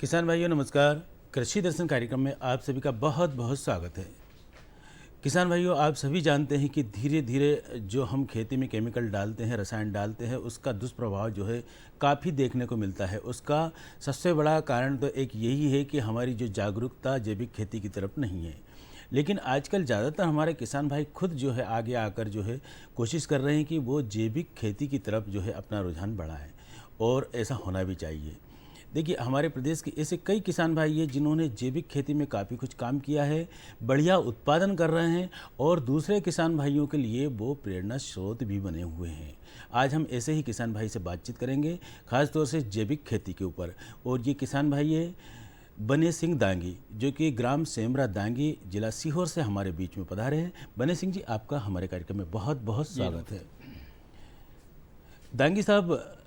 किसान भाइयों नमस्कार। कृषि दर्शन कार्यक्रम में आप सभी का बहुत बहुत स्वागत है। किसान भाइयों, आप सभी जानते हैं कि धीरे धीरे जो हम खेती में केमिकल डालते हैं, रसायन डालते हैं, उसका दुष्प्रभाव जो है काफ़ी देखने को मिलता है। उसका सबसे बड़ा कारण तो एक यही है कि हमारी जो जागरूकता जैविक खेती की तरफ नहीं है। लेकिन आजकल ज़्यादातर हमारे किसान भाई खुद जो है आगे आकर जो है कोशिश कर रहे हैं कि वो जैविक खेती की तरफ जो है अपना रुझान बढ़ाएं, और ऐसा होना भी चाहिए। देखिए, हमारे प्रदेश के ऐसे कई किसान भाई हैं जिन्होंने जैविक खेती में काफ़ी कुछ काम किया है, बढ़िया उत्पादन कर रहे हैं, और दूसरे किसान भाइयों के लिए वो प्रेरणा स्रोत भी बने हुए हैं। आज हम ऐसे ही किसान भाई से बातचीत करेंगे, खास तौर से जैविक खेती के ऊपर। और ये किसान भाई है बने सिंह दांगी, जो कि ग्राम सेमरा दांगी, जिला सीहोर से हमारे बीच में पधारे हैं। बने सिंह जी, आपका हमारे कार्यक्रम में बहुत बहुत स्वागत है। दांगी साहब,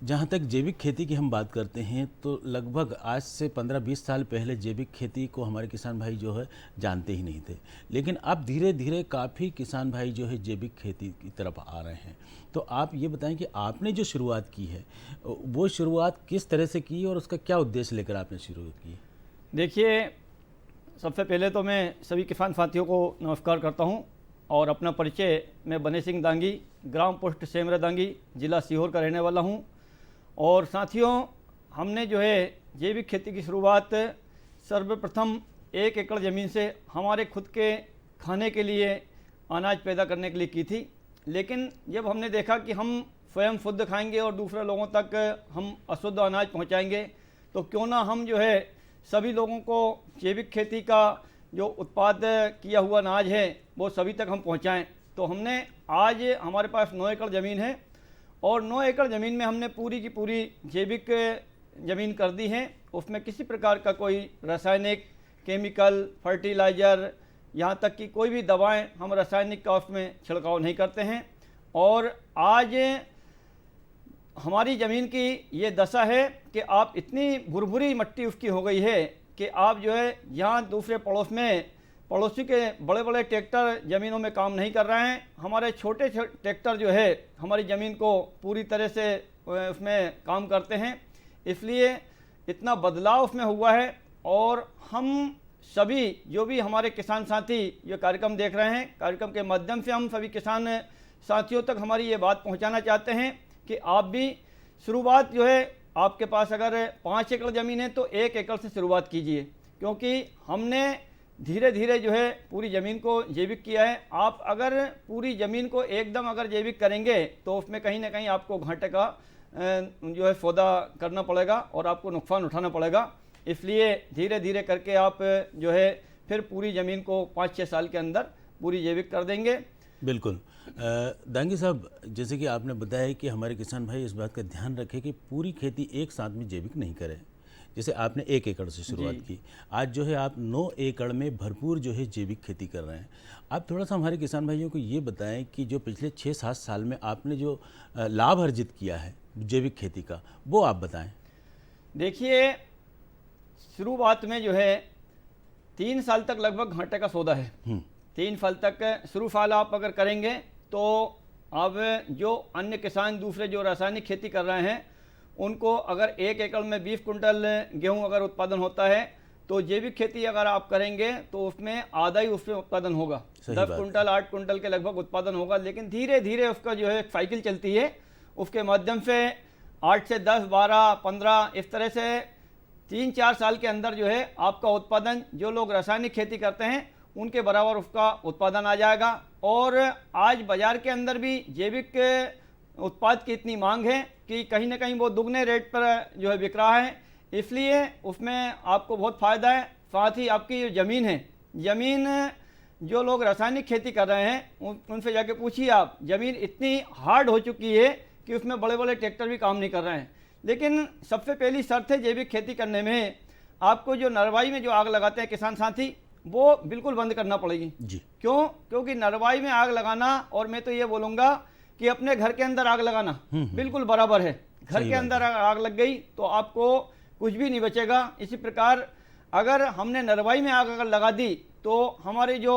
जहाँ तक जैविक खेती की हम बात करते हैं तो लगभग आज से 15-20 साल पहले जैविक खेती को हमारे किसान भाई जो है जानते ही नहीं थे। लेकिन अब धीरे धीरे काफ़ी किसान भाई जो है जैविक खेती की तरफ आ रहे हैं। तो आप ये बताएं कि आपने जो शुरुआत की है वो शुरुआत किस तरह से की और उसका क्या उद्देश्य लेकर आपने शुरू की? देखिए, सबसे पहले तो मैं सभी किसान साथियों को नमस्कार करता हूं और अपना परिचय, मैं बने सिंह दांगी, ग्राम पोस्ट सेमरा दांगी, जिला सीहोर का रहने वाला हूं। और साथियों, हमने जो है जैविक खेती की शुरुआत सर्वप्रथम 1 एकड़ ज़मीन से हमारे खुद के खाने के लिए अनाज पैदा करने के लिए की थी। लेकिन जब हमने देखा कि हम स्वयं शुद्ध खाएंगे और दूसरे लोगों तक हम अशुद्ध अनाज पहुंचाएंगे, तो क्यों ना हम जो है सभी लोगों को जैविक खेती का जो उत्पाद किया हुआ अनाज है वो सभी तक हम पहुंचाएं। तो हमने आज हमारे पास 9 एकड़ ज़मीन है और 9 एकड़ ज़मीन में हमने पूरी की पूरी जैविक ज़मीन कर दी है। उसमें किसी प्रकार का कोई रासायनिक, केमिकल, फर्टिलाइज़र, यहाँ तक कि कोई भी दवाएं हम रासायनिक का उसमें छिड़काव नहीं करते हैं। और आज हमारी ज़मीन की ये दशा है कि आप इतनी भुरभुरी मिट्टी उसकी हो गई है कि आप जो है यहाँ दूसरे पड़ोसी के बड़े बड़े ट्रैक्टर ज़मीनों में काम नहीं कर रहे हैं। हमारे छोटे ट्रैक्टर जो है हमारी ज़मीन को पूरी तरह से उसमें काम करते हैं। इसलिए इतना बदलाव उसमें हुआ है। और हम सभी जो भी हमारे किसान साथी ये कार्यक्रम देख रहे हैं, कार्यक्रम के माध्यम से हम सभी किसान साथियों तक हमारी ये बात पहुंचाना चाहते हैं कि आप भी शुरुआत जो है, आपके पास अगर 5 एकड़ ज़मीन है तो 1 एकड़ से शुरुआत कीजिए, क्योंकि हमने धीरे धीरे जो है पूरी ज़मीन को जैविक किया है। आप अगर पूरी ज़मीन को एकदम अगर जैविक करेंगे तो उसमें कहीं ना कहीं आपको घाटे का जो है सौदा करना पड़ेगा और आपको नुकसान उठाना पड़ेगा। इसलिए धीरे धीरे करके आप जो है फिर पूरी ज़मीन को 5-6 साल के अंदर पूरी जैविक कर देंगे। बिल्कुल। दांगी साहब, जैसे कि आपने बताया कि हमारे किसान भाई इस बात का ध्यान रखें कि पूरी खेती एक साथ में जैविक नहीं करें। जैसे आपने 1 एकड़ से शुरुआत की, आज जो है आप 9 एकड़ में भरपूर जो है जैविक खेती कर रहे हैं। आप थोड़ा सा हमारे किसान भाइयों को ये बताएं कि जो पिछले 6-7 साल में आपने जो लाभ अर्जित किया है जैविक खेती का, वो आप बताएं। देखिए, शुरुआत में जो है 3 साल तक लगभग घाटे का सौदा है। 3 साल तक शुरू साल आप अगर करेंगे तो अब जो अन्य किसान दूसरे जो रासायनिक खेती कर रहे हैं उनको अगर 1 एकड़ में 20 कुंटल गेहूं अगर उत्पादन होता है तो जैविक खेती अगर आप करेंगे तो उसमें आधा ही उसमें उत्पादन होगा। 10 कुंटल 8 कुंटल के लगभग उत्पादन होगा। लेकिन धीरे धीरे उसका जो है साइकिल चलती है, उसके माध्यम से 8 से 10, 12, 15 इस तरह से 3-4 साल के अंदर जो है आपका उत्पादन, जो लोग रासायनिक खेती करते हैं उनके बराबर उसका उत्पादन आ जाएगा। और आज बाजार के अंदर भी जैविक उत्पाद की इतनी मांग है कि कहीं ना कहीं वो दुगने रेट पर जो है बिक रहा है। इसलिए उसमें आपको बहुत फ़ायदा है। साथ ही आपकी जो ज़मीन है, ज़मीन जो लोग रासायनिक खेती कर रहे हैं उनसे जाके पूछिए आप, ज़मीन इतनी हार्ड हो चुकी है कि उसमें बड़े बड़े ट्रैक्टर भी काम नहीं कर रहे हैं। लेकिन सबसे पहली शर्त है जैविक खेती करने में, आपको जो नरवाई में जो आग लगाते हैं किसान साथी, वो बिल्कुल बंद करना पड़ेगी जी। क्यों? क्योंकि नरवाई में आग लगाना और मैं तो ये बोलूँगा कि अपने घर के अंदर आग लगाना बिल्कुल बराबर है। घर के अंदर आग लग गई तो आपको कुछ भी नहीं बचेगा। इसी प्रकार अगर हमने नरवाई में आग अगर लगा दी तो हमारे जो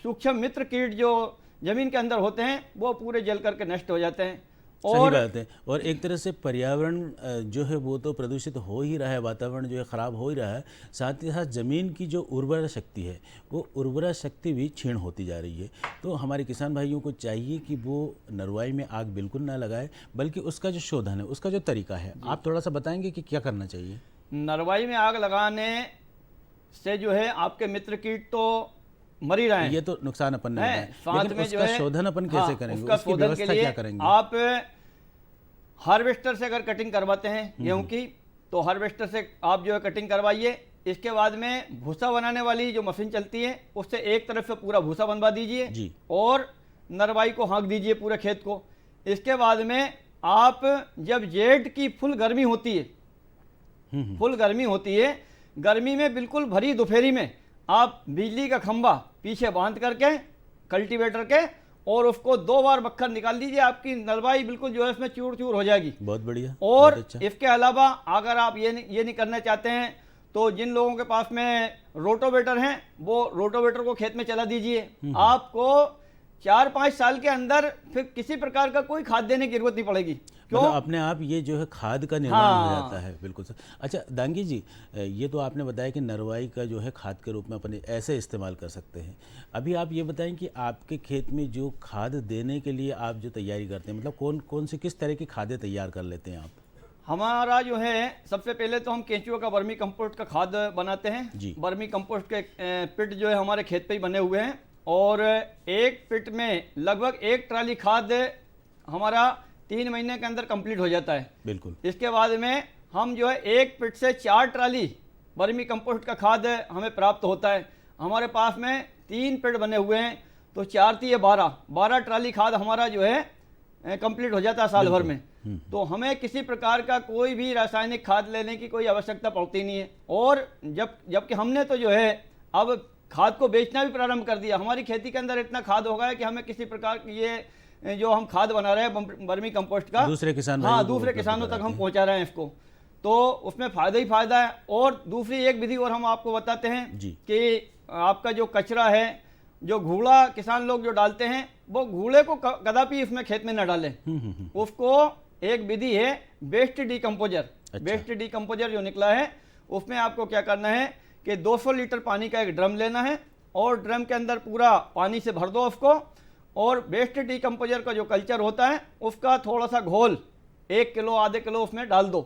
सूक्ष्म मित्र कीट जो ज़मीन के अंदर होते हैं वो पूरे जल करके नष्ट हो जाते हैं। सही बात है। और एक तरह से पर्यावरण जो है वो तो प्रदूषित हो ही रहा है, वातावरण जो है ख़राब हो ही रहा है, साथ ही साथ ज़मीन की जो उर्वरा शक्ति है वो उर्वरा शक्ति भी क्षीण होती जा रही है। तो हमारे किसान भाइयों को चाहिए कि वो नरवाई में आग बिल्कुल ना लगाए, बल्कि उसका जो शोधन है, उसका जो तरीका है, आप थोड़ा सा बताएंगे कि क्या करना चाहिए। नरवाई में आग लगाने से जो है आपके मित्र कीट तो मर ही रहे हैं, ये तो नुकसान अपन ने बताया, साथ लेकिन में जो उसका है शोधन अपन कैसे करेंगे, उसका उसकी शोधन के व्यवस्था लिए क्या करेंगे। आप हार्वेस्टर से अगर कटिंग करवाते हैं गेहूं की, तो हार्वेस्टर से आप जो है कटिंग करवाइए। इसके बाद में भूसा बनाने वाली जो मशीन चलती है उससे एक तरफ से पूरा भूसा बनवा दीजिए जी। और नरवाई को हाँक दीजिए पूरे खेत को। इसके बाद में आप जब जेठ की फुल गर्मी होती है, फुल गर्मी होती है, गर्मी में बिल्कुल भरी दोपहरी में आप बिजली का खंभा पीछे बांध करके कल्टीवेटर के और उसको 2 बार बखर निकाल दीजिए, आपकी नरवाई बिल्कुल जो है इसमें चूर चूर हो जाएगी। बहुत बढ़िया। और बहुत अच्छा। इसके अलावा अगर आप ये नहीं करना चाहते हैं तो जिन लोगों के पास में रोटोवेटर हैं वो रोटोवेटर को खेत में चला दीजिए। आपको 4-5 साल के अंदर फिर किसी प्रकार का कोई खाद देने की जरूरत नहीं पड़ेगी। क्यों? मतलब अपने आप ये जो है खाद का निर्माण हो जाता है। बिल्कुल सर। अच्छा दांगी जी, ये तो आपने बताया कि नरवाई का जो है खाद के रूप में अपन ऐसे इस्तेमाल कर सकते हैं। अभी आप ये बताएं कि आपके खेत में जो खाद देने के लिए आप जो तैयारी करते हैं, मतलब कौन कौन सी किस तरह की खादें तैयार कर लेते हैं आप। हमारा जो है सबसे पहले तो हम केंचुआ का वर्मी कंपोस्ट का खाद बनाते हैं जी। वर्मी कंपोस्ट के पिट जो है हमारे खेत पे ही बने हुए हैं और एक पिट में लगभग 1 ट्राली खाद हमारा 3 महीने के अंदर कंप्लीट हो जाता है। बिल्कुल। इसके बाद में हम जो है 1 पिट से 4 ट्राली वर्मी कंपोस्ट का खाद हमें प्राप्त होता है। हमारे पास में 3 पिट बने हुए हैं तो 4 3 12 ट्राली खाद हमारा जो है कंप्लीट हो जाता है साल भर में। तो हमें किसी प्रकार का कोई भी रासायनिक खाद लेने की कोई आवश्यकता पड़ती नहीं है। और जबकि हमने तो जो है अब खाद को बेचना भी प्रारंभ कर दिया। हमारी खेती के अंदर इतना खाद हो गया है कि हमें किसी प्रकार की ये जो हम खाद बना रहे हैं वर्मी कंपोस्ट का दूसरे किसान दूसरे किसानों तक हम पहुंचा रहे हैं इसको, तो उसमें फायदा ही फायदा है। और दूसरी एक विधि और हम आपको बताते हैं कि आपका जो कचरा है, जो घूड़ा किसान लोग जो डालते हैं, वो घूड़े को कदापि इसमें खेत में न डालें। उसको एक विधि है वेस्ट डिकम्पोजर। वेस्ट डिकम्पोजर जो निकला है उसमें आपको क्या करना है कि 200 लीटर पानी का एक ड्रम लेना है और ड्रम के अंदर पूरा पानी से भर दो उसको, और वेस्ट डिकम्पोजर का जो कल्चर होता है उसका थोड़ा सा घोल 1 किलो आधे किलो उसमें डाल दो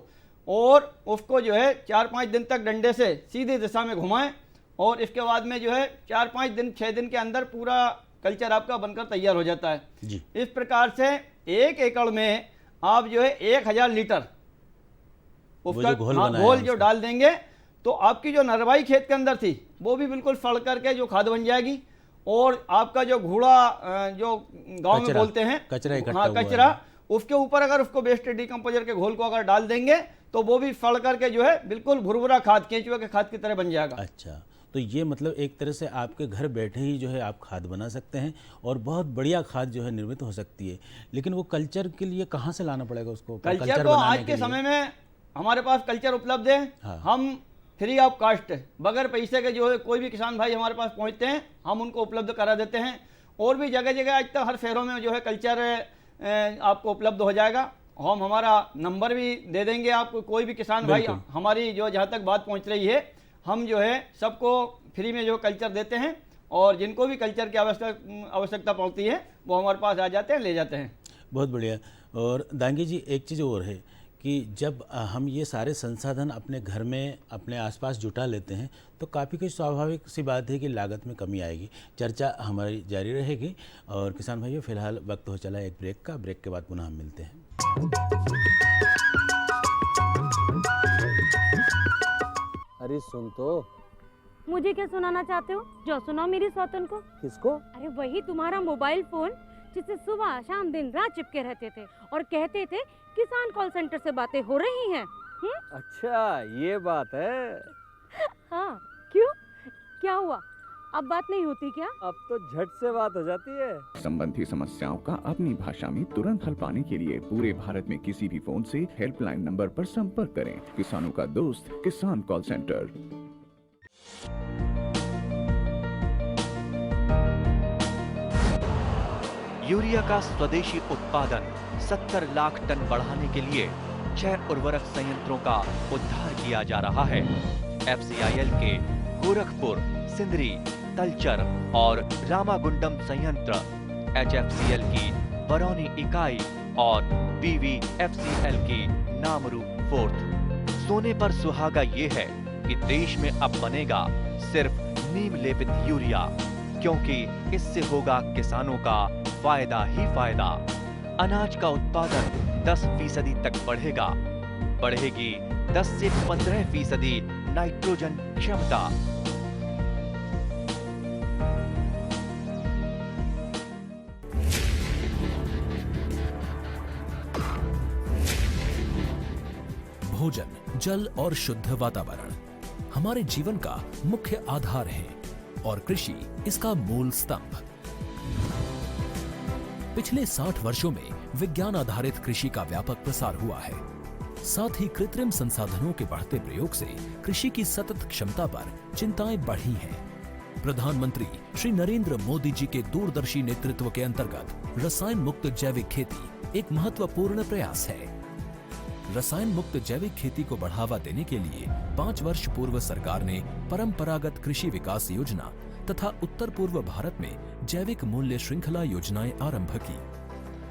और उसको जो है 4-5 दिन तक डंडे से सीधी दिशा में घुमाएं और इसके बाद में जो है 4-5 दिन 6 दिन के अंदर पूरा कल्चर आपका बनकर तैयार हो जाता है जी। इस प्रकार से 1 एकड़ में आप जो है 1000 लीटर उसका घोल जो डाल देंगे तो आपकी जो नरवाई खेत के अंदर थी वो भी बिल्कुल सड़ करके जो खाद बन जाएगी। और आपका जो घूड़ा जो गांव में बोलते हैं कचरा, उसके ऊपर अगर उसको वेस्ट डिकम्पोजर के घोल को अगर डाल देंगे तो वो भी सड़ करके जो है बिल्कुल भुरभुरा खाद, केंचुआ के खाद की तरह बन जाएगा। अच्छा, तो ये मतलब एक तरह से आपके घर बैठे ही जो है आप खाद बना सकते हैं और बहुत बढ़िया खाद जो है निर्मित हो सकती है। लेकिन वो कल्चर के लिए कहाँ से लाना पड़ेगा उसको? कल्चर तो आज के समय में हमारे पास कल्चर उपलब्ध है। हम फ्री ऑफ कास्ट बगैर पैसे के जो है कोई भी किसान भाई हमारे पास पहुंचते हैं हम उनको उपलब्ध करा देते हैं। और भी जगह जगह आज तक हर शहरों में जो है कल्चर आपको उपलब्ध हो जाएगा। हम हमारा नंबर भी दे देंगे आपको, कोई भी किसान भाई हमारी जो जहाँ तक बात पहुँच रही है हम जो है सबको फ्री में जो कल्चर देते हैं और जिनको भी कल्चर की आवश्यकता पड़ती है वो हमारे पास आ जाते हैं, ले जाते हैं। बहुत बढ़िया। और दांगी जी एक चीज़ और है कि जब हम ये सारे संसाधन अपने घर में अपने आसपास जुटा लेते हैं तो काफ़ी कुछ स्वाभाविक सी बात है कि लागत में कमी आएगी। चर्चा हमारी जारी रहेगी। और किसान भाइयों फिलहाल वक्त हो चला एक ब्रेक का। ब्रेक के बाद पुनः हम मिलते हैं। अरे सुन तो। मुझे क्या सुनाना चाहते हो? जो सुनाओ मेरी सौतन को। किसको? अरे वही तुम्हारा मोबाइल फोन जिससे सुबह शाम दिन रात चिपके रहते थे और कहते थे किसान कॉल सेंटर से बातें हो रही हैं। अच्छा ये बात है। हाँ क्यों, क्या हुआ? अब बात नहीं होती क्या? अब तो झट से बात हो जाती है। संबंधी समस्याओं का अपनी भाषा में तुरंत हल पाने के लिए पूरे भारत में किसी भी फोन से हेल्पलाइन नंबर पर संपर्क करें। किसानों का दोस्त किसान कॉल सेंटर। यूरिया का स्वदेशी उत्पादन 70 लाख टन बढ़ाने के लिए 6 उर्वरक संयंत्रों का उद्धार किया जा रहा है। FCIL के गोरखपुर, सिंदरी, तलचर और रामागुंडम संयंत्र, HFCL की बरौनी इकाई और BVFCL की नामरू फोर्थ। सोने पर सुहागा ये है कि देश में अब बनेगा सिर्फ नीम लेपित यूरिया, क्योंकि इससे होगा किसानों का फायदा ही फायदा। अनाज का उत्पादन 10% तक बढ़ेगा। बढ़ेगी 10 से 15% नाइट्रोजन क्षमता। भोजन, जल और शुद्ध वातावरण हमारे जीवन का मुख्य आधार है और कृषि इसका मूल स्तंभ। पिछले 60 वर्षों में विज्ञान आधारित कृषि का व्यापक प्रसार हुआ है। साथ ही कृत्रिम संसाधनों के बढ़ते प्रयोग से कृषि की सतत क्षमता पर चिंताएं बढ़ी हैं। प्रधानमंत्री श्री नरेंद्र मोदी जी के दूरदर्शी नेतृत्व के अंतर्गत रसायन मुक्त जैविक खेती एक महत्वपूर्ण प्रयास है। रसायन मुक्त जैविक खेती को बढ़ावा देने के लिए 5 वर्ष पूर्व सरकार ने परंपरागत कृषि विकास योजना तथा उत्तर पूर्व भारत में जैविक मूल्य श्रृंखला योजनाएं आरंभ की।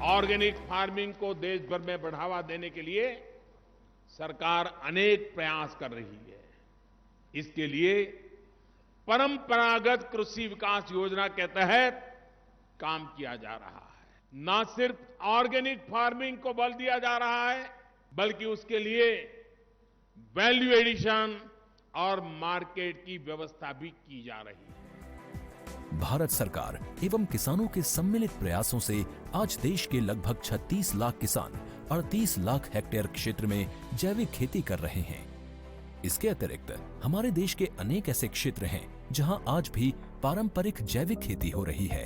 ऑर्गेनिक फार्मिंग को देश भर में बढ़ावा देने के लिए सरकार अनेक प्रयास कर रही है। इसके लिए परंपरागत कृषि विकास योजना के तहत काम किया जा रहा है। न सिर्फ ऑर्गेनिक फार्मिंग को बल दिया जा रहा है, बल्कि उसके लिए वैल्यू एडिशन और मार्केट की व्यवस्था भी की जा रही है। भारत सरकार एवं किसानों के सम्मिलित प्रयासों से आज देश के लगभग 36 लाख किसान 38 लाख हेक्टेयर क्षेत्र में जैविक खेती कर रहे हैं। इसके अतिरिक्त हमारे देश के अनेक ऐसे क्षेत्र हैं जहां आज भी पारंपरिक जैविक खेती हो रही है।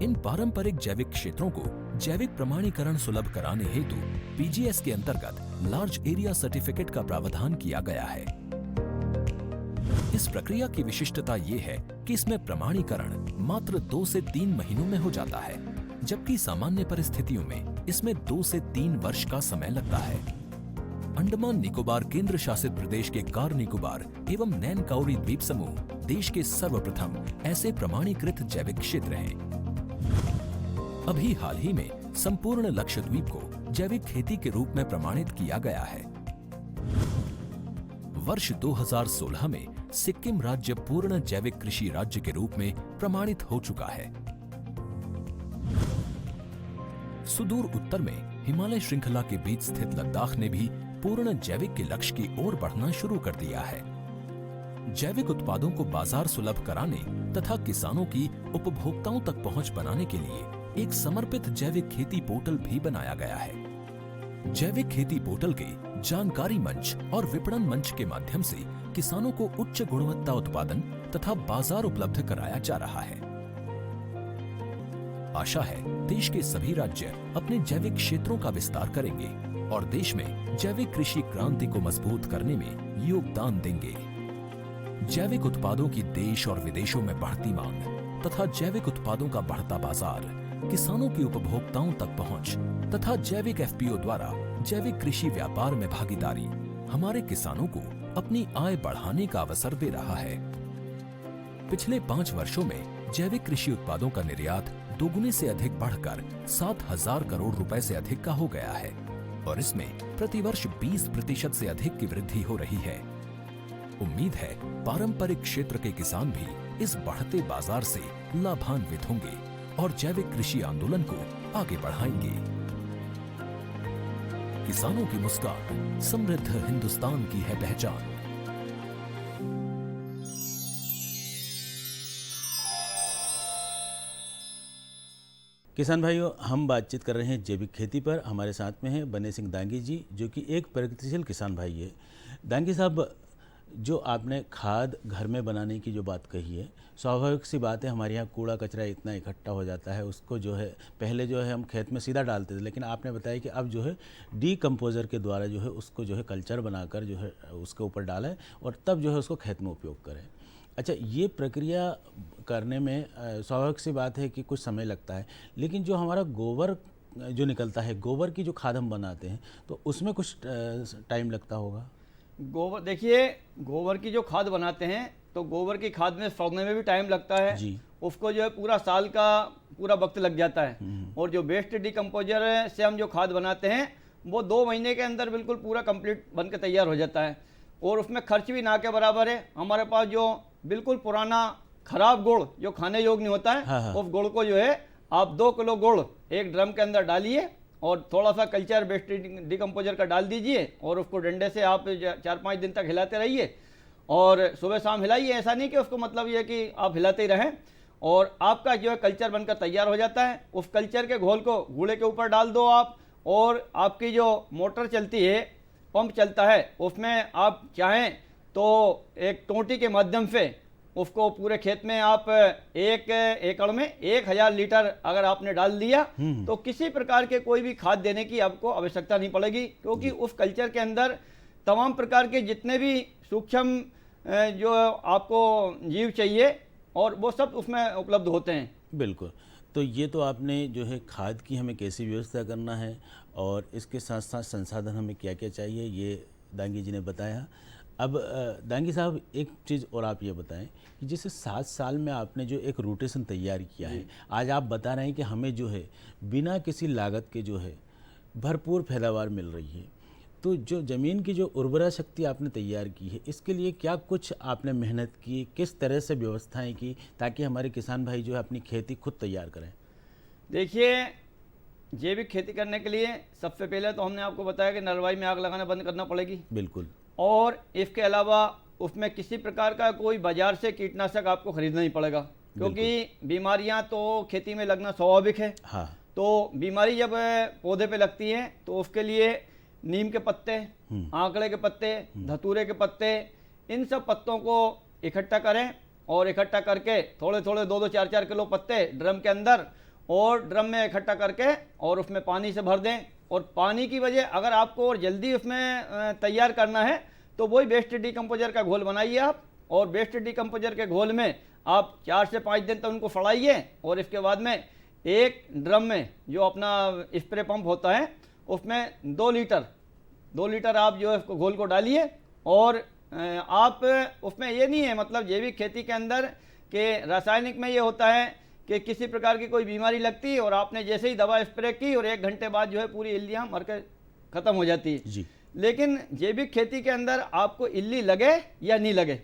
इन पारंपरिक जैविक क्षेत्रों को जैविक प्रमाणीकरण सुलभ कराने हेतु PGS के अंतर्गत लार्ज एरिया सर्टिफिकेट का प्रावधान किया गया है। इस प्रक्रिया की विशिष्टता ये है कि इसमें प्रमाणीकरण मात्र 2 से 3 महीनों में हो जाता है, जबकि सामान्य परिस्थितियों में इसमें 2 से 3 वर्ष का समय लगता है। अंडमान निकोबार केंद्र शासित प्रदेश के कार निकोबार एवं नैन काउरी द्वीप समूह देश के सर्वप्रथम ऐसे प्रमाणीकृत जैविक क्षेत्र हैं। अभी हाल ही में संपूर्ण लक्षद्वीप को जैविक खेती के रूप में प्रमाणित किया गया है। वर्ष 2016 में सिक्किम राज्य पूर्ण जैविक कृषि राज्य के रूप में प्रमाणित हो चुका है। सुदूर उत्तर में हिमालय श्रृंखला के बीच स्थित लद्दाख ने भी पूर्ण जैविक के लक्ष्य की ओर बढ़ना शुरू कर दिया है। जैविक उत्पादों को बाजार सुलभ कराने तथा किसानों की उपभोक्ताओं तक पहुंच बनाने के लिए एक समर्पित जैविक खेती पोर्टल भी बनाया गया है। जैविक खेती पोर्टल के जानकारी मंच और विपणन मंच के माध्यम से किसानों को उच्च गुणवत्ता उत्पादन तथा बाजार उपलब्ध कराया जा रहा है। आशा है देश के सभी राज्य अपने जैविक क्षेत्रों का विस्तार करेंगे और देश में जैविक कृषि क्रांति को मजबूत करने में योगदान देंगे। जैविक उत्पादों की देश और विदेशों में बढ़ती मांग तथा जैविक उत्पादों का बढ़ता बाजार, किसानों की उपभोक्ताओं तक पहुंच तथा जैविक FPO द्वारा जैविक कृषि व्यापार में भागीदारी हमारे किसानों को अपनी आय बढ़ाने का अवसर दे रहा है। पिछले 5 वर्षों में जैविक कृषि उत्पादों का निर्यात दोगुने से अधिक बढ़कर 7,000 करोड़ रुपए से अधिक का हो गया है और इसमें प्रतिवर्ष 20% से अधिक की वृद्धि हो रही है। उम्मीद है पारंपरिक क्षेत्र के किसान भी इस बढ़ते बाजार से लाभान्वित होंगे और जैविक कृषि आंदोलन को आगे बढ़ाएंगे। किसानों की मुस्कान समृद्ध हिंदुस्तान की है पहचान। किसान भाइयों, हम बातचीत कर रहे हैं जैविक खेती पर। हमारे साथ में हैं बने सिंह दांगी जी, जो कि एक प्रगतिशील किसान भाई है। दांगी साहब, जो आपने खाद घर में बनाने की जो बात कही है, स्वाभाविक सी बात है, हमारे यहाँ कूड़ा कचरा इतना इकट्ठा हो जाता है, उसको जो है पहले जो है हम खेत में सीधा डालते थे, लेकिन आपने बताया कि अब जो है डीकम्पोजर के द्वारा जो है उसको जो है कल्चर बनाकर जो है उसके ऊपर डालें और तब जो है उसको खेत में उपयोग करें। अच्छा, ये प्रक्रिया करने में स्वाभाविक सी बात है कि कुछ समय लगता है, लेकिन जो हमारा गोबर जो निकलता है, गोबर की जो खाद हम बनाते हैं, तो उसमें कुछ टाइम लगता होगा? गोबर, देखिए गोबर की जो खाद बनाते हैं तो गोबर की खाद में सड़ने में भी टाइम लगता है जी। उसको जो है पूरा साल का पूरा वक्त लग जाता है। और जो वेस्ट डिकम्पोजर से हम जो खाद बनाते हैं वो 2 महीने के अंदर बिल्कुल पूरा कंप्लीट बन के तैयार हो जाता है और उसमें खर्च भी ना के बराबर है। हमारे पास जो बिल्कुल पुराना खराब गुड़ जो खाने योग्य नहीं होता है, हाँ। उस गुड़ को जो है आप 2 किलो गुड़ एक ड्रम के अंदर डालिए और थोड़ा सा कल्चर वेस्ट डिकम्पोजर का डाल दीजिए और उसको डंडे से आप 4-5 दिन तक हिलाते रहिए और सुबह शाम हिलाइए। ऐसा नहीं कि उसको मतलब ये कि आप हिलाते ही रहें, और आपका जो है कल्चर बनकर तैयार हो जाता है। उस कल्चर के घोल को घूड़े के ऊपर डाल दो आप, और आपकी जो मोटर चलती है, पंप चलता है, उसमें आप चाहें तो एक टोंटी के माध्यम से उसको पूरे खेत में आप 1 एकड़ में 1000 लीटर अगर आपने डाल दिया तो किसी प्रकार के कोई भी खाद देने की आपको आवश्यकता नहीं पड़ेगी, क्योंकि उस कल्चर के अंदर तमाम प्रकार के जितने भी सूक्ष्म जो आपको जीव चाहिए और वो सब उसमें उपलब्ध होते हैं। बिल्कुल। तो ये तो आपने जो है खाद की हमें कैसी व्यवस्था करना है और इसके साथ साथ संसाधन हमें क्या क्या चाहिए, ये दांगी जी ने बताया। अब दांगी साहब, एक चीज़ और आप ये बताएं कि जैसे 7 साल में आपने जो एक रोटेशन तैयार किया है, आज आप बता रहे हैं कि हमें जो है बिना किसी लागत के जो है भरपूर पैदावार मिल रही है, तो जो ज़मीन की जो उर्वरा शक्ति आपने तैयार की है, इसके लिए क्या कुछ आपने मेहनत की, किस तरह से व्यवस्थाएं की ताकि हमारे किसान भाई जो है अपनी खेती खुद तैयार करें? देखिए, जैविक खेती करने के लिए सबसे पहले तो हमने आपको बताया कि नरवाई में आग लगाना बंद करना पड़ेगी। बिल्कुल। और इसके अलावा उसमें किसी प्रकार का कोई बाजार से कीटनाशक आपको खरीदना ही पड़ेगा, क्योंकि बीमारियां तो खेती में लगना स्वाभाविक है। हाँ। तो बीमारी जब पौधे पे लगती है तो उसके लिए नीम के पत्ते, आंकड़े के पत्ते, धतूरे के पत्ते, इन सब पत्तों को इकट्ठा करें और इकट्ठा करके थोड़े थोड़े 2-2, 4-4 किलो पत्ते ड्रम के अंदर और ड्रम में इकट्ठा करके और उसमें पानी से भर दें। और पानी की वजह अगर आपको और जल्दी उसमें तैयार करना है तो वही वेस्ट डिकम्पोजर का घोल बनाइए आप, और वेस्ट डिकम्पोजर के घोल में आप 4 से 5 दिन तक उनको फड़ाइए और इसके बाद में एक ड्रम में जो अपना स्प्रे पंप होता है उसमें 2 लीटर आप जो है घोल को डालिए। और आप उसमें ये नहीं है, मतलब जैविक खेती के अंदर के रासायनिक में ये होता है कि किसी प्रकार की कोई बीमारी लगती है और आपने जैसे ही दवा स्प्रे की और 1 घंटे बाद जो है पूरी इल्लियाँ मर कर ख़त्म हो जाती है जी। लेकिन जैविक खेती के अंदर आपको इल्ली लगे या नहीं लगे,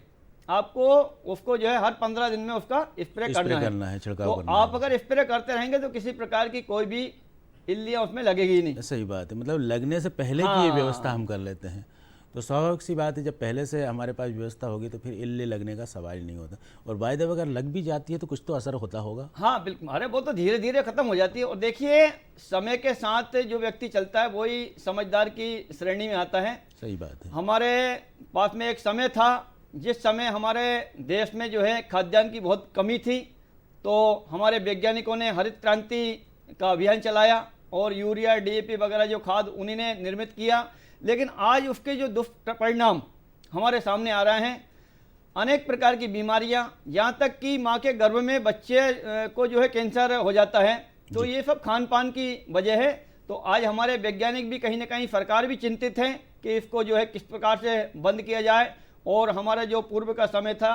आपको उसको जो है हर 15 दिन में उसका स्प्रे करना है, छिड़काव तो आप अगर स्प्रे करते रहेंगे तो किसी प्रकार की कोई भी इल्लियाँ उसमें लगेगी ही नहीं। सही बात है, मतलब लगने से पहले की ये व्यवस्था हम कर लेते हैं, तो स्वाभाविक सी बात है जब पहले से हमारे पास व्यवस्था होगी तो फिर इल्ली लगने का सवाल ही नहीं होता। और बाय द वे अगर लग भी जाती है तो कुछ तो असर होता होगा। हाँ बिल्कुल, अरे वो तो धीरे धीरे खत्म हो जाती है। और देखिए, समय के साथ जो व्यक्ति चलता है वही समझदार की श्रेणी में आता है। सही बात है। हमारे पास में एक समय था जिस समय हमारे देश में जो है खाद्यान्न की बहुत कमी थी, तो हमारे वैज्ञानिकों ने हरित क्रांति का अभियान चलाया और यूरिया, DAP वगैरह जो खाद उन्हीं ने निर्मित किया। लेकिन आज उसके जो दुष्परिणाम हमारे सामने आ रहे हैं, अनेक प्रकार की बीमारियां, यहाँ तक कि माँ के गर्भ में बच्चे को जो है कैंसर हो जाता है, तो ये सब खान पान की वजह है। तो आज हमारे वैज्ञानिक भी कहीं ना कहीं, सरकार भी चिंतित है कि इसको जो है किस प्रकार से बंद किया जाए। और हमारा जो पूर्व का समय था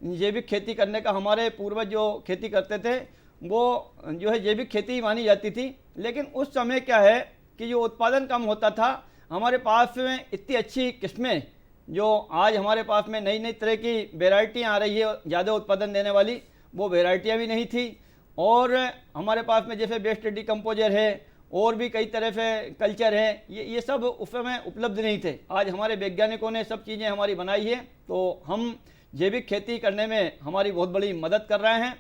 जैविक खेती करने का, हमारे पूर्वज जो खेती करते थे वो जो है जैविक खेती ही मानी जाती थी। लेकिन उस समय क्या है कि जो उत्पादन कम होता था, हमारे पास में इतनी अच्छी किस्में जो आज हमारे पास में नई नई तरह की वेराइटियाँ आ रही है ज़्यादा उत्पादन देने वाली, वो वेराइटियाँ भी नहीं थी। और हमारे पास में जैसे वेस्ट डिकम्पोजर है और भी कई तरह से कल्चर है, ये सब उस समय उपलब्ध नहीं थे। आज हमारे वैज्ञानिकों ने सब चीज़ें हमारी बनाई है, तो हम जैविक खेती करने में हमारी बहुत बड़ी मदद कर रहे हैं।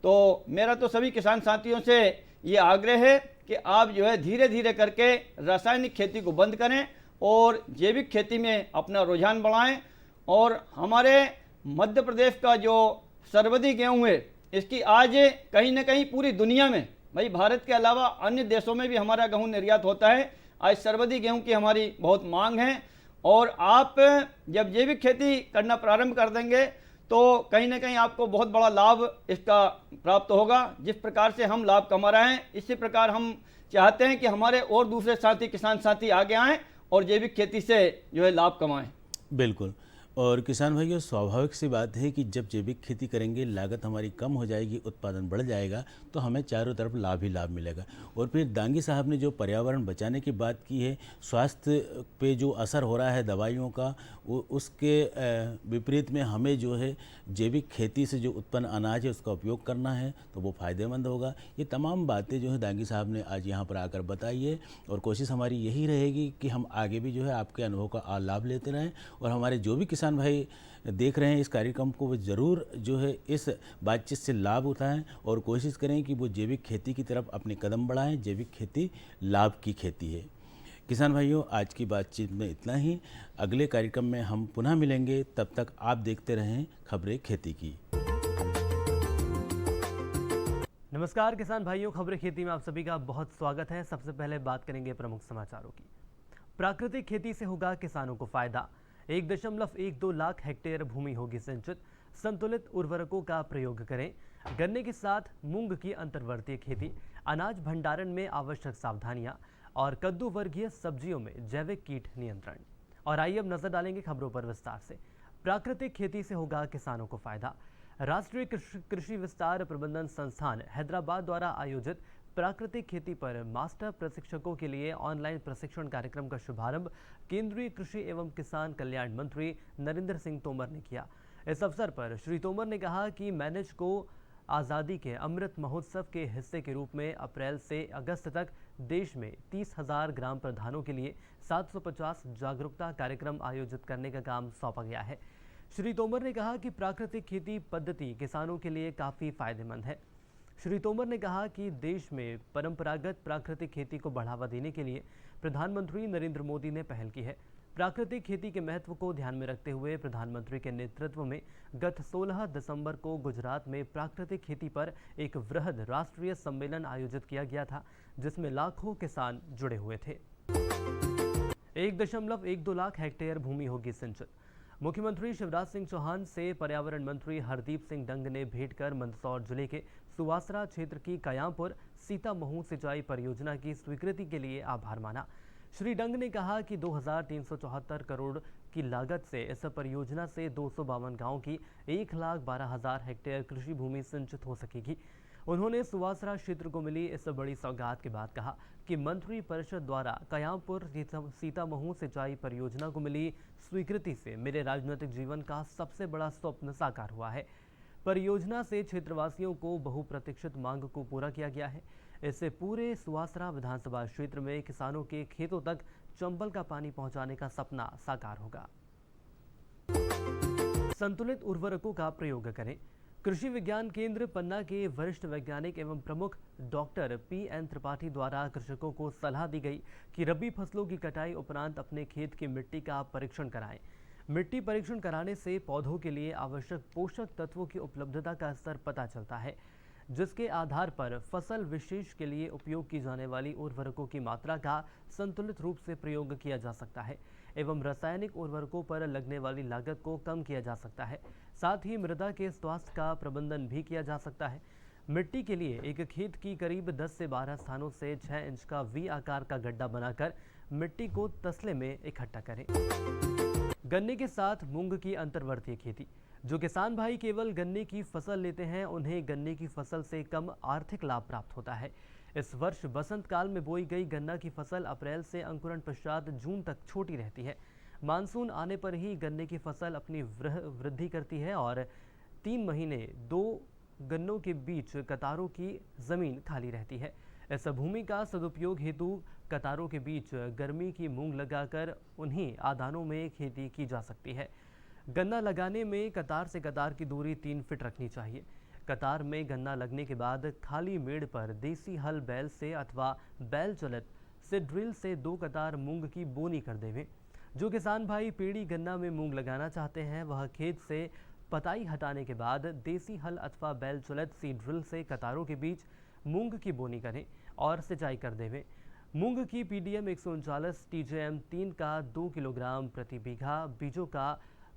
तो मेरा तो सभी किसान साथियों से ये आग्रह है कि आप जो है धीरे धीरे करके रासायनिक खेती को बंद करें और जैविक खेती में अपना रुझान बढ़ाएं। और हमारे मध्य प्रदेश का जो सर्वदी गेहूँ है, इसकी आज कहीं ना कहीं पूरी दुनिया में, भाई भारत के अलावा अन्य देशों में भी हमारा गेहूँ निर्यात होता है। आज सर्वदी गेहूँ की हमारी बहुत मांग है। और आप जब जैविक खेती करना प्रारंभ कर देंगे तो कहीं ना कहीं आपको बहुत बड़ा लाभ इसका प्राप्त होगा। जिस प्रकार से हम लाभ कमा रहे हैं, इसी प्रकार हम चाहते हैं कि हमारे और दूसरे साथी किसान साथी आगे आएँ और जैविक खेती से जो है लाभ कमाएं। बिल्कुल। और किसान भाइयों, स्वाभाविक सी बात है कि जब जैविक खेती करेंगे, लागत हमारी कम हो जाएगी, उत्पादन बढ़ जाएगा, तो हमें चारों तरफ लाभ ही लाभ मिलेगा। और फिर दांगी साहब ने जो पर्यावरण बचाने की बात की है, स्वास्थ्य पे जो असर हो रहा है दवाइयों का, उसके विपरीत में हमें जो है जैविक खेती से जो उत्पन्न अनाज है उसका उपयोग करना है, तो वो फ़ायदेमंद होगा। ये तमाम बातें जो है दांगी साहब ने आज यहाँ पर आकर बताई है, और कोशिश हमारी यही रहेगी कि हम आगे भी जो है आपके अनुभव का लाभ लेते रहें, और हमारे जो भी किसान भाई देख रहे हैं इस कार्यक्रम को, वो ज़रूर जो है इस बातचीत से लाभ उठाएं और कोशिश करें कि वो जैविक खेती की तरफ अपने कदम बढ़ाएं। जैविक खेती लाभ की खेती है। किसान भाइयों, आज की बातचीत में इतना ही। अगले कार्यक्रम में हम पुनः मिलेंगे, तब तक आप देखते रहें खबरें खेती की। नमस्कार किसान भाइयों, खबरें खेती में आप सभी का बहुत स्वागत है। सबसे पहले बात करेंगे प्रमुख समाचारों की। प्राकृतिक खेती से होगा किसानों को फायदा। 1.12 लाख हेक्टेयर भूमि होगी सिंचित। संतुलित उर्वरकों का प्रयोग करें। गन्ने के साथ मूंग की अंतर्वर्तीय खेती। अनाज भंडारण में आवश्यक सावधानियां और कद्दू वर्गीय सब्जियों में जैविक कीट नियंत्रण। और आइए अब नजर डालेंगे खबरों पर विस्तार से। प्राकृतिक खेती से होगा किसानों को फायदा। राष्ट्रीय कृषि विस्तार प्रबंधन संस्थान हैदराबाद द्वारा आयोजित प्राकृतिक खेती पर मास्टर प्रशिक्षकों के लिए ऑनलाइन प्रशिक्षण कार्यक्रम का शुभारंभ केंद्रीय कृषि एवं किसान कल्याण मंत्री नरेंद्र सिंह तोमर ने किया। इस अवसर पर श्री तोमर ने कहा कि मैनेज को आज़ादी के अमृत महोत्सव के हिस्से के रूप में अप्रैल से अगस्त तक देश में 30,000 ग्राम प्रधानों के लिए 750 जागरूकता कार्यक्रम आयोजित करने का काम सौंपा गया है। श्री तोमर ने कहा कि प्राकृतिक खेती पद्धति किसानों के लिए काफ़ी फायदेमंद है। श्री तोमर ने कहा कि देश में परंपरागत प्राकृतिक खेती को बढ़ावा देने के लिए प्रधानमंत्री नरेंद्र मोदी ने पहल की है। प्राकृतिक खेती के महत्व को ध्यान में रखते हुए प्रधानमंत्री के नेतृत्व में गत 16 दिसंबर को गुजरात में प्राकृतिक खेती पर एक वृहद राष्ट्रीय सम्मेलन आयोजित किया गया था, जिसमें लाखों किसान जुड़े हुए थे। 1.12 लाख हेक्टेयर भूमि होगी सिंचित। मुख्यमंत्री शिवराज सिंह चौहान से पर्यावरण मंत्री हरदीप सिंह डंग ने भेंट कर मंदसौर जिले के सुवासरा क्षेत्र की कयामपुर सीतामहू सिंचाई परियोजना की स्वीकृति के लिए आभार माना। श्री डंग ने कहा कि 2,374 करोड़ की लागत से इस परियोजना से 252 गांवों की 1,12,000 हेक्टेयर कृषि भूमि सिंचित हो सकेगी। उन्होंने सुवासरा क्षेत्र को मिली इस बड़ी सौगात के बाद कहा कि मंत्री परिषद द्वारा कयामपुर सीतामहू सिंचाई परियोजना को मिली स्वीकृति से मेरे राजनीतिक जीवन का सबसे बड़ा स्वप्न साकार हुआ है। परियोजना से क्षेत्रवासियों को बहुप्रतीक्षित मांग को पूरा किया गया है। इससे पूरे सुवासरा विधानसभा क्षेत्र में किसानों के खेतों तक चंबल का पानी पहुंचाने का सपना साकार होगा। संतुलित उर्वरकों का प्रयोग करें। कृषि विज्ञान केंद्र पन्ना के वरिष्ठ वैज्ञानिक एवं प्रमुख डॉक्टर PN त्रिपाठी द्वारा कृषकों को सलाह दी गई कि रबी फसलों की कटाई उपरांत अपने खेत की मिट्टी का परीक्षण कराएं। मिट्टी परीक्षण कराने से पौधों के लिए आवश्यक पोषक तत्वों की उपलब्धता का स्तर पता चलता है, जिसके आधार पर फसल विशेष के लिए उपयोग की जाने वाली उर्वरकों की मात्रा का संतुलित रूप से प्रयोग किया जा सकता है एवं रासायनिक उर्वरकों पर लगने वाली लागत को कम किया जा सकता है। साथ ही मृदा के स्वास्थ्य का प्रबंधन भी किया जा सकता है। मिट्टी के लिए एक खेत की करीब 10 से 12 स्थानों से 6 इंच का V आकार का गड्ढा बनाकर मिट्टी को तसले में इकट्ठा करें। गन्ने के साथ मूंग की अंतर्वर्तीय खेती। जो किसान भाई केवल गन्ने की फसल लेते हैं, उन्हें गन्ने की फसल से कम आर्थिक लाभ प्राप्त होता है। इस वर्ष बसंत काल में बोई गई गन्ना की फसल अप्रैल से अंकुरण पश्चात जून तक छोटी रहती है। मानसून आने पर ही गन्ने की फसल अपनी वृद्धि करती है और 3 महीने 2 गन्नों के बीच कतारों की जमीन खाली रहती है। इस भूमि का सदुपयोग हेतु कतारों के बीच गर्मी की मूंग लगाकर उन्हीं आदानों में खेती की जा सकती है। गन्ना लगाने में कतार से कतार की दूरी 3 फीट रखनी चाहिए। कतार में गन्ना लगने के बाद खाली मेड़ पर देसी हल बैल से अथवा बैल चलित से ड्रिल से 2 कतार मूंग की बोनी कर देवें। जो किसान भाई पेड़ी गन्ना में मूंग लगाना चाहते हैं, वह खेत से पताई हटाने के बाद देसी हल अथवा बैल चलित सी ड्रिल से कतारों के बीच मूंग की बोनी करें और सिंचाई कर देवें। मूंग की PDM 139 TJM 3 का 2 किलोग्राम प्रति बीघा, बीजों का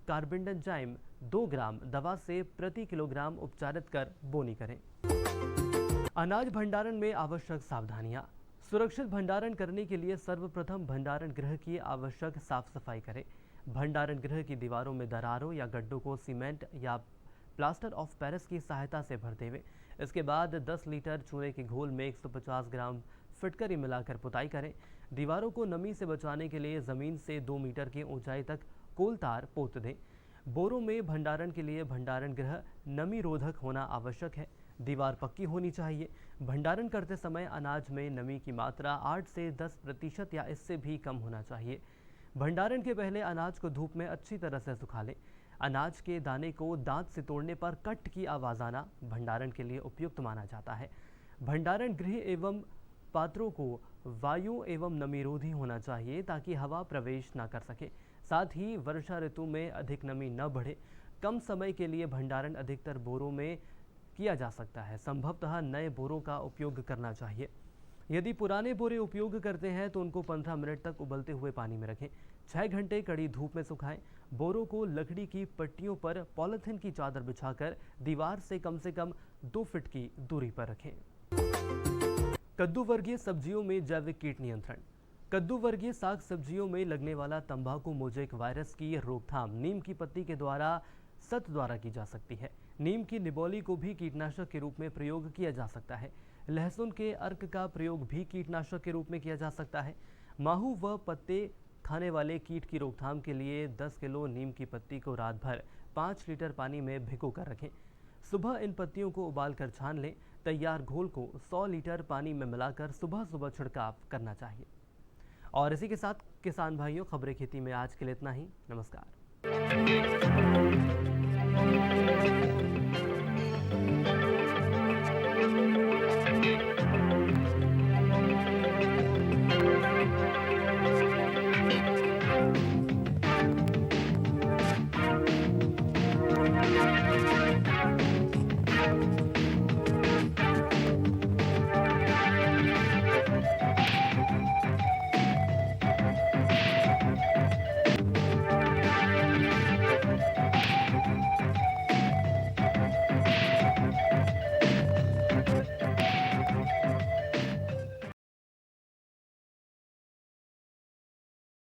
कार्बेंडाजाइम 2 ग्राम दवा से प्रति किलोग्राम उपचारित कर बोनी करें। अनाज भंडारण में आवश्यक सावधानियां। सुरक्षित भंडारण करने के लिए सर्वप्रथम भंडारण गृह की आवश्यक साफ सफाई करें। भंडारण गृह की दीवारों में दरारों या गड्ढों को सीमेंट या प्लास्टर ऑफ पेरिस की सहायता से भर देवें। इसके बाद 10 लीटर चूने के घोल में 150 ग्राम फिटकरी मिलाकर पुताई करें। दीवारों को नमी से बचाने के लिए जमीन से 2 मीटर की ऊंचाई तक कोलतार पोत दें। बोरों में भंडारण के लिए भंडारण गृह नमी रोधक होना आवश्यक है। दीवार पक्की होनी चाहिए। भंडारण करते समय अनाज में नमी की मात्रा 8 से 10% या इससे भी कम होना चाहिए। भंडारण के पहले अनाज को धूप में अच्छी तरह से सुखा लें। अनाज के दाने को दांत से तोड़ने पर कट की आवाज़ आना भंडारण के लिए उपयुक्त माना जाता है। भंडारण गृह एवं पात्रों को वायु एवं नमीरोधी होना चाहिए ताकि हवा प्रवेश न कर सके। साथ ही वर्षा ऋतु में अधिक नमी न बढ़े। कम समय के लिए भंडारण अधिकतर बोरों में किया जा सकता है। संभवतः नए बोरों का उपयोग करना चाहिए। यदि पुराने बोरे उपयोग करते हैं तो उनको 15 मिनट तक उबलते हुए पानी में रखें। 6 घंटे कड़ी धूप में सुखाएं। बोरों को लकड़ी की पट्टियों पर पॉलिथीन की चादर बिछाकर दीवार से कम 2 फीट की दूरी पर रखें। कद्दू वर्गीय सब्जियों में जैविक कीट नियंत्रण। कद्दू वर्गीय साग सब्जियों में लगने वाला तंबाकू मोजेक वायरस की रोकथाम नीम की पत्ती के द्वारा सत द्वारा की जा सकती है। नीम की निबोली को भी कीटनाशक के रूप में प्रयोग किया जा सकता है। लहसुन के अर्क का प्रयोग भी कीटनाशक के रूप में किया जा सकता है। माहू व पत्ते खाने वाले कीट की रोकथाम के लिए 10 किलो नीम की पत्ती को रात भर 5 लीटर पानी में भिगो कर रखें। सुबह इन पत्तियों को उबालकर छान लें। तैयार घोल को 100 लीटर पानी में मिलाकर सुबह सुबह छिड़काव करना चाहिए। और इसी के साथ किसान भाइयों, खबरें खेती में आज के लिए इतना ही। नमस्कार।